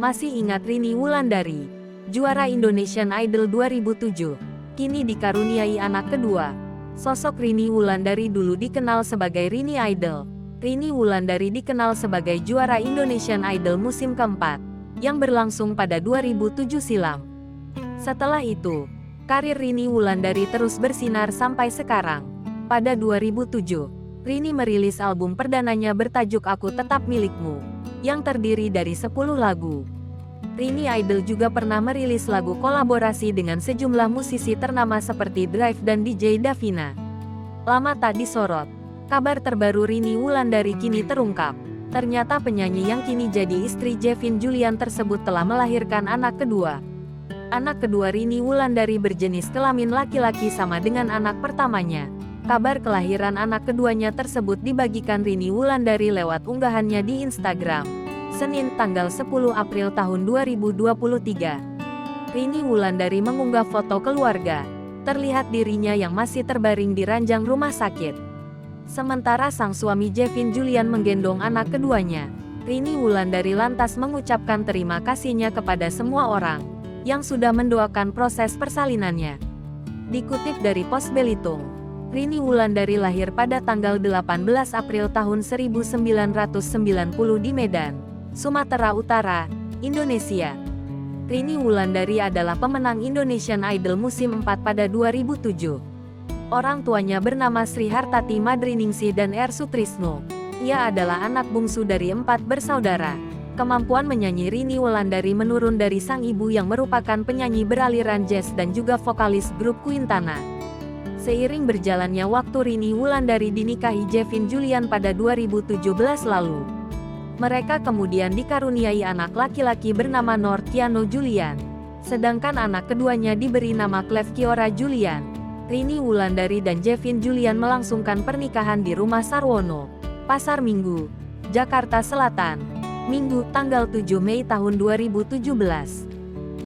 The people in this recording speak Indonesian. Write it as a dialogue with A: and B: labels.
A: Masih ingat Rini Wulandari, juara Indonesian Idol 2007, kini dikaruniai anak kedua. Sosok Rini Wulandari dulu dikenal sebagai Rini Idol. Rini Wulandari dikenal sebagai juara Indonesian Idol musim keempat, yang berlangsung pada 2007 silam. Setelah itu, karir Rini Wulandari terus bersinar sampai sekarang. Pada 2007, Rini merilis album perdananya bertajuk Aku Tetap Milikmu, yang terdiri dari 10 lagu. Rini Idol juga pernah merilis lagu kolaborasi dengan sejumlah musisi ternama seperti Drive dan DJ Davina. Lama tak disorot, kabar terbaru Rini Wulandari kini terungkap. Ternyata penyanyi yang kini jadi istri Jevin Julian tersebut telah melahirkan anak kedua. Anak kedua Rini Wulandari berjenis kelamin laki-laki sama dengan anak pertamanya. Kabar kelahiran anak keduanya tersebut dibagikan Rini Wulandari lewat unggahannya di Instagram, Senin tanggal 10 April tahun 2023. Rini Wulandari mengunggah foto keluarga. Terlihat dirinya yang masih terbaring di ranjang rumah sakit. Sementara sang suami Jevin Julian menggendong anak keduanya. Rini Wulandari lantas mengucapkan terima kasihnya kepada semua orang yang sudah mendoakan proses persalinannya. Dikutip dari Pos Belitung, Rini Wulandari lahir pada tanggal 18 April tahun 1990 di Medan, Sumatera Utara, Indonesia. Rini Wulandari adalah pemenang Indonesian Idol musim 4 pada 2007. Orang tuanya bernama Sri Hartati Madriningsih dan R. Sutrisno. Ia adalah anak bungsu dari 4 bersaudara. Kemampuan menyanyi Rini Wulandari menurun dari sang ibu yang merupakan penyanyi beraliran jazz dan juga vokalis grup Quintana. Seiring berjalannya waktu Rini Wulandari dinikahi Jevin Julian pada 2017 lalu. Mereka kemudian dikaruniai anak laki-laki bernama Nortiano Julian. Sedangkan anak keduanya diberi nama Cleve Kiora Julian. Rini Wulandari dan Jevin Julian melangsungkan pernikahan di Rumah Sarwono, Pasar Minggu, Jakarta Selatan, Minggu tanggal 7 Mei tahun 2017.